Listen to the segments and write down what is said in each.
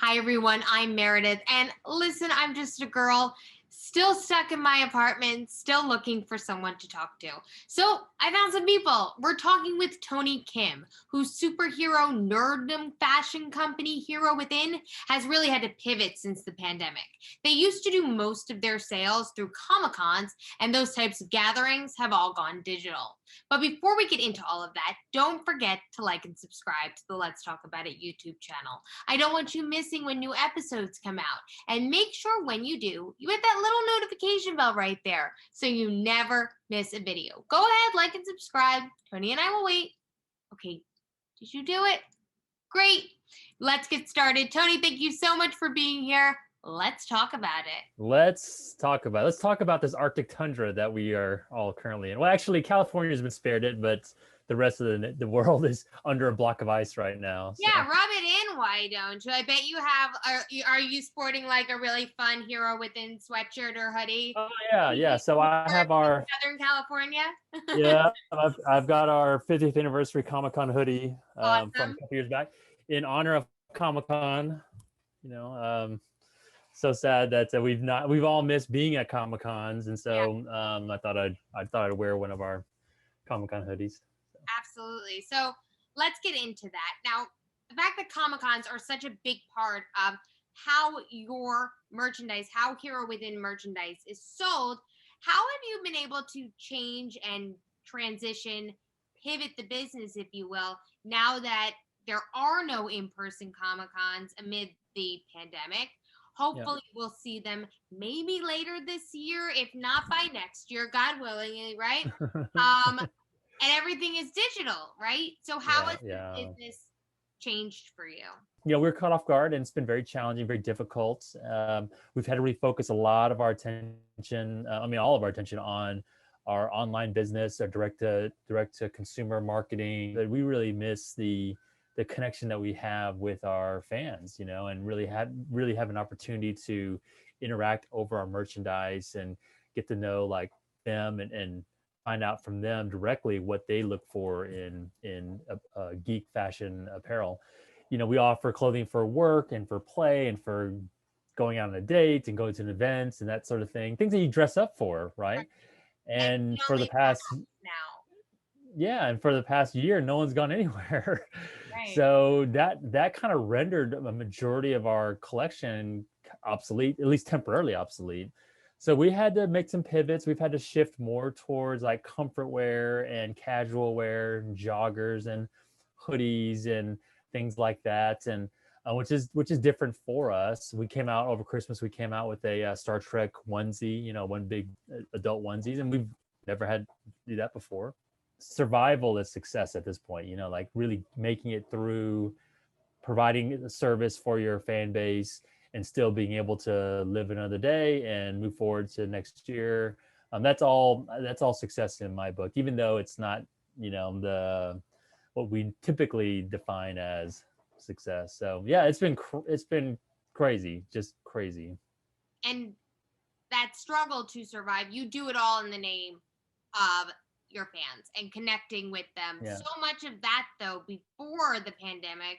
Hi, everyone. I'm Meredith. And listen, I'm just a girl still stuck in my apartment, still looking for someone to talk to. So I found some people. We're talking with Tony Kim, whose superhero nerddom fashion company, Hero Within, has really had to pivot since the pandemic. They used to do most of their sales through Comic Cons, and those types of gatherings have all gone digital. But before we get into all of that, don't forget to like and subscribe to the Let's Talk About It YouTube channel. I don't want you missing when new episodes come out. And make sure when you do, you hit that little notification bell right there so you never miss a video. Go ahead, like and subscribe. Tony and I will wait. Okay, did you do it? Great. Let's get started. Tony, thank you so much for being here. Let's talk about it. Let's talk about this Arctic tundra that we are all currently in. Well, actually, California has been spared it, but the rest of the world is under a block of ice right now. So. Yeah, rub it in. Why don't you? I bet you have. Are you sporting like a really fun Hero Within sweatshirt or hoodie? Oh yeah. So I have our Southern California. yeah. I've got our 50th anniversary Comic-Con hoodie Awesome. from a couple years back in honor of Comic-Con. So sad that we've all missed being at Comic-Cons, and so I thought I'd wear one of our Comic-Con hoodies. Absolutely. So let's get into that. Now, the fact that Comic-Cons are such a big part of how your merchandise, how Hero Within merchandise is sold, how have you been able to change and transition, pivot the business, if you will, now that there are no in-person Comic-Cons amid the pandemic? Hopefully, we'll see them maybe later this year, if not by next year, God willing, right? And everything is digital, right? So how has the business changed for you? We're caught off guard, and it's been very challenging, very difficult. We've had to refocus a lot of our attention, all of our attention on our online business, our direct to consumer marketing. But we really miss the connection that we have with our fans, and really have an opportunity to interact over our merchandise and get to know like them and find out from them directly what they look for in geek fashion apparel. We offer clothing for work and for play and for going out on a date and going to an event and that sort of thing, things that you dress up for, right? And for the past year, no one's gone anywhere. Right. So that kind of rendered a majority of our collection obsolete, at least temporarily obsolete. So we had to make some pivots. We've had to shift more towards like comfort wear and casual wear and joggers and hoodies and things like that. And which is different for us. We came out over Christmas. We came out with a Star Trek onesie, one big adult onesie, and we've never had to do that before. Survival is success at this point, like really making it through, providing a service for your fan base and still being able to live another day and move forward to next year. That's all success in my book, even though it's not, what we typically define as success. So yeah, it's been crazy, just crazy. And that struggle to survive, you do it all in the name of your fans and connecting with them. Yeah. So much of that, though, before the pandemic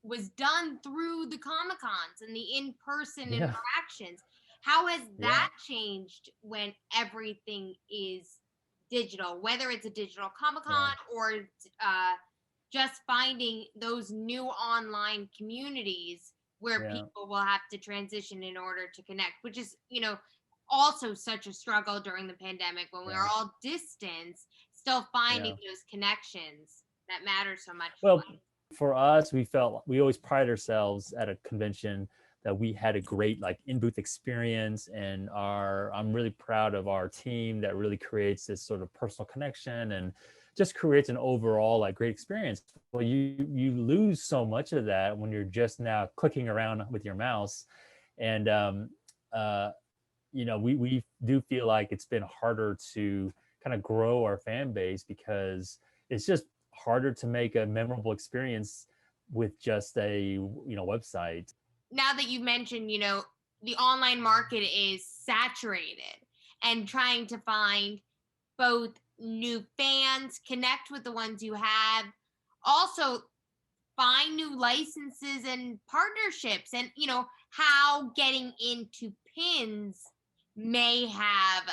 was done through the Comic-Cons and the in-person interactions. How has that changed when everything is digital, whether it's a digital Comic-Con or just finding those new online communities where people will have to transition in order to connect, which is, also such a struggle during the pandemic when we were all distanced, still finding those connections that matter so much. Well, for us, we always pride ourselves at a convention that we had a great like in-booth experience, and I'm really proud of our team that really creates this sort of personal connection and just creates an overall like great experience. Well, you lose so much of that when you're just now clicking around with your mouse, and we do feel like it's been harder to kind of grow our fan base because it's just harder to make a memorable experience with just a website. Now that you mentioned, the online market is saturated, and trying to find both new fans, connect with the ones you have, also find new licenses and partnerships, and how getting into pins may have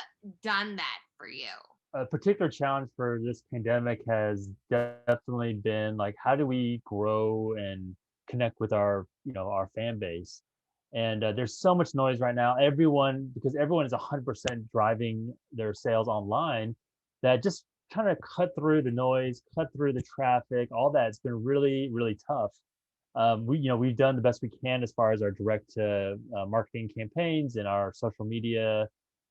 done that for you. A particular challenge for this pandemic has definitely been like, how do we grow and connect with our our fan base? And there's so much noise right now. Because everyone is 100% driving their sales online, that just trying to cut through the noise, cut through the traffic, all that, it's been really, really tough. We've done the best we can as far as our direct to marketing campaigns and our social media,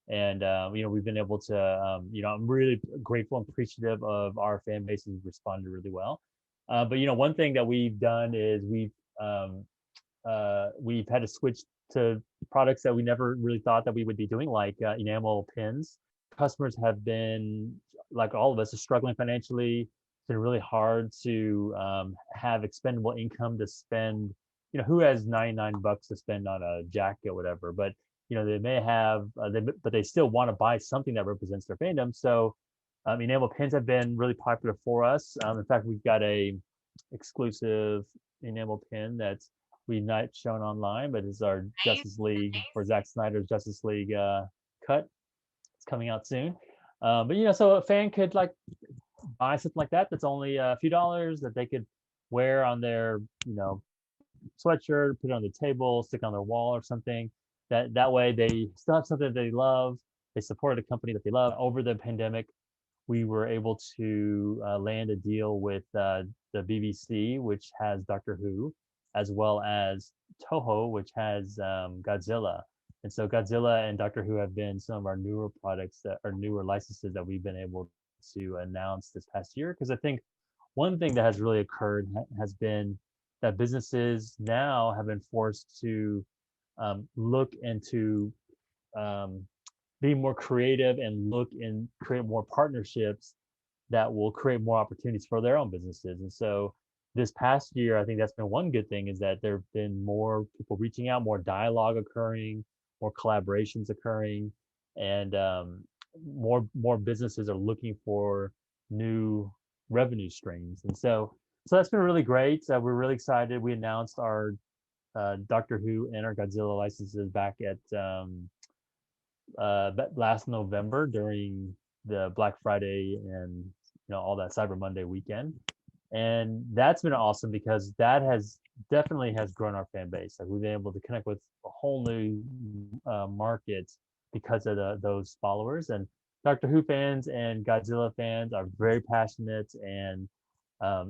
and we've been able to I'm really grateful and appreciative of our fan base who's responded really well. But one thing that we've done is we've had to switch to products that we never really thought that we would be doing, like enamel pins. Customers have been, like all of us, are struggling financially. It's been really hard to have expendable income to spend. Who has $99 to spend on a jacket or whatever? But they may have, but they still want to buy something that represents their fandom. So enamel pins have been really popular for us. In fact, we've got a exclusive enamel pin that's we've not shown online, but it's our Nice. Justice League, for Zack Snyder's Justice League cut. It's coming out soon. But so a fan could like buy something like that that's only a few dollars that they could wear on their sweatshirt, put it on the table, stick on their wall or something. That way they still have something that they love. They support a company that they love. Over the pandemic, we were able to land a deal with the BBC, which has Doctor Who, as well as Toho, which has Godzilla. And so Godzilla and Doctor Who have been some of our newer products that are newer licenses that we've been able to announce this past year. Because I think one thing that has really occurred has been that businesses now have been forced to look into be more creative and look and create more partnerships that will create more opportunities for their own businesses. And so this past year, I think that's been one good thing, is that there have been more people reaching out, more dialogue occurring, more collaborations occurring, and more businesses are looking for new revenue streams. And so that's been really great. We're really excited. We announced our Doctor Who and our Godzilla licenses back at last November during the Black Friday and all that Cyber Monday weekend. And that's been awesome because that has definitely has grown our fan base. Like, we've been able to connect with a whole new market because of those followers. And Doctor Who fans and Godzilla fans are very passionate, and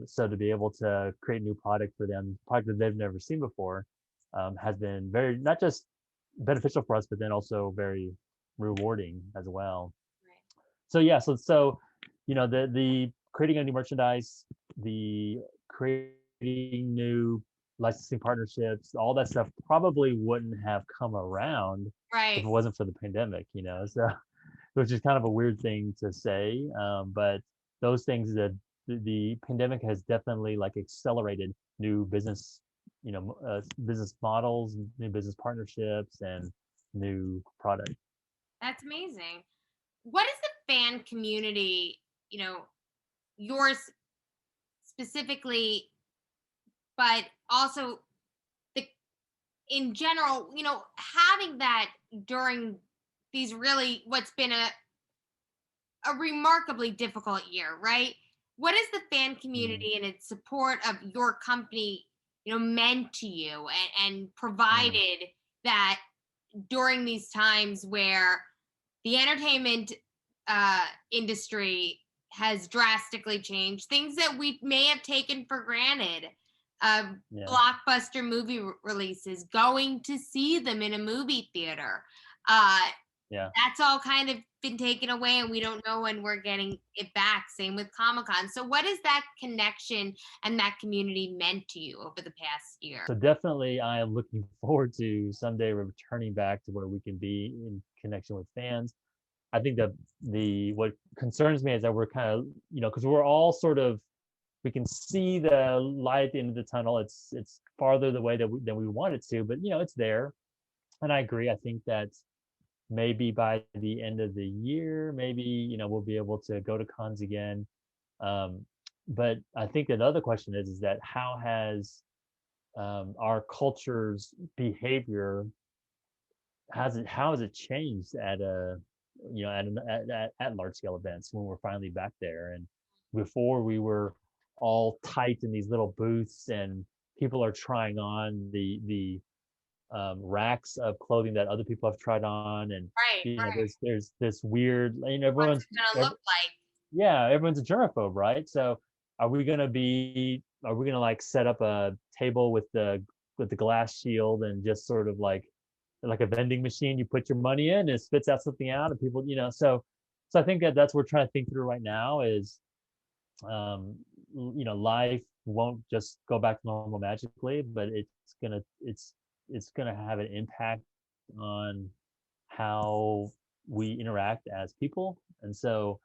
so to be able to create new product for them, product that they've never seen before, has been very, not just beneficial for us, but then also very rewarding as well. Right. So yeah, so the creating a new merchandise, the creating new licensing partnerships, all that stuff probably wouldn't have come around if Right. it wasn't for the pandemic, so which is kind of a weird thing to say, but those things that the pandemic has definitely like accelerated new business, business models, new business partnerships, and new product. That's amazing. What is the fan community, yours specifically, but also the in general, having that during these really what's been a remarkably difficult year, right? What is the fan community and its support of your company, meant to you, and provided that during these times where the entertainment industry has drastically changed, things that we may have taken for granted, blockbuster movie releases, going to see them in a movie theater. That's all kind of been taken away, and we don't know when we're getting it back. Same with Comic-Con. So what has that connection and that community meant to you over the past year? So definitely I am looking forward to someday returning back to where we can be in connection with fans. I think that what concerns me is that we're kind of, because we're all sort of, we can see the light at the end of the tunnel. It's farther the way than we want it to, but it's there. And I agree. I think that maybe by the end of the year, maybe we'll be able to go to cons again. but I think another question is that how has our culture's behavior how has it changed at a at large scale events when we're finally back there? And before we were all tight in these little booths and people are trying on the racks of clothing that other people have tried on, and Right, right. there's this weird, What's it gonna look like? yeah, everyone's a germaphobe, right? So are we gonna like set up a table with the glass shield and just sort of like a vending machine, you put your money in, it spits out something out, and people, so I think that that's what we're trying to think through right now is um life won't just go back to normal magically, but it's gonna have an impact on how we interact as people. And so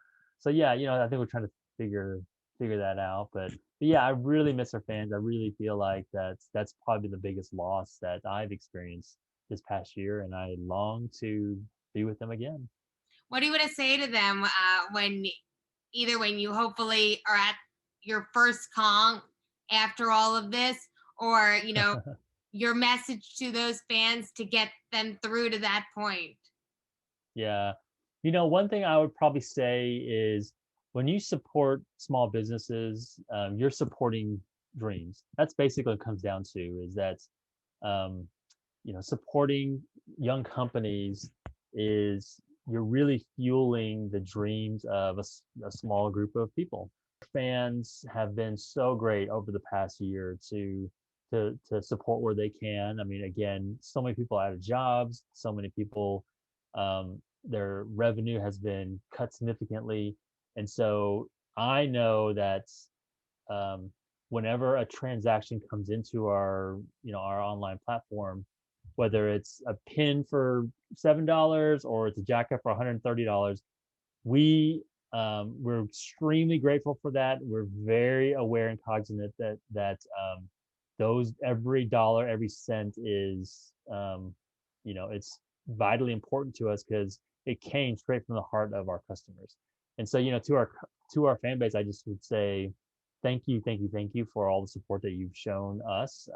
yeah, I think we're trying to figure that out. But yeah, I really miss our fans. I really feel like that's probably the biggest loss that I've experienced this past year, and I long to be with them again. What do you want to say to them when either when you hopefully are at your first con after all of this, or your message to those fans to get them through to that point? Yeah. One thing I would probably say is when you support small businesses, you're supporting dreams. That's basically what it comes down to is that, um, supporting young companies is you're really fueling the dreams of a small group of people. Fans have been so great over the past year to support where they can. I mean, again, so many people out of jobs, so many people, their revenue has been cut significantly, and so I know that um, whenever a transaction comes into our online platform, whether it's a pin for $7 or it's a jacket for $130, we're extremely grateful for that. We're very aware and cognizant that those every dollar, every cent is it's vitally important to us because it came straight from the heart of our customers. And so, to our fan base, I just would say thank you, thank you, thank you for all the support that you've shown us.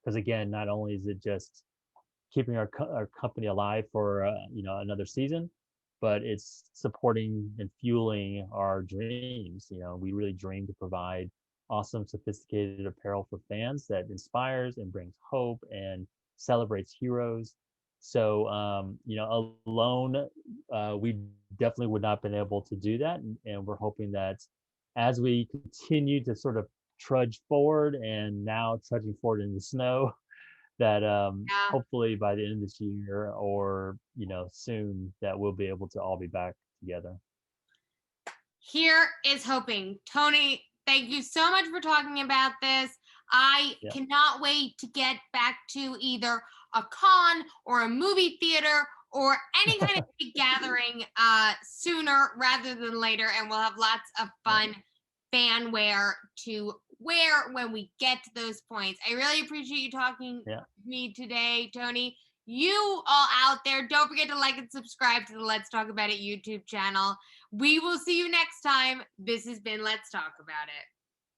Because again, not only is it just keeping our company alive for another season, but it's supporting and fueling our dreams. We really dream to provide awesome, sophisticated apparel for fans that inspires and brings hope and celebrates heroes. So, alone, we definitely would not have been able to do that, and we're hoping that as we continue to sort of trudge forward, and now trudging forward in the snow, that Yeah. hopefully by the end of this year or soon that we'll be able to all be back together. Here is hoping. Tony, thank you so much for talking about this. I Yeah. cannot wait to get back to either a con or a movie theater or any kind of big gathering sooner rather than later. And we'll have lots of Yeah. fun fan wear to wear when we get to those points. I really appreciate you talking Yeah. with me today, Tony. You all out there, don't forget to like and subscribe to the Let's Talk About It YouTube channel. We will see you next time. This has been Let's Talk About It.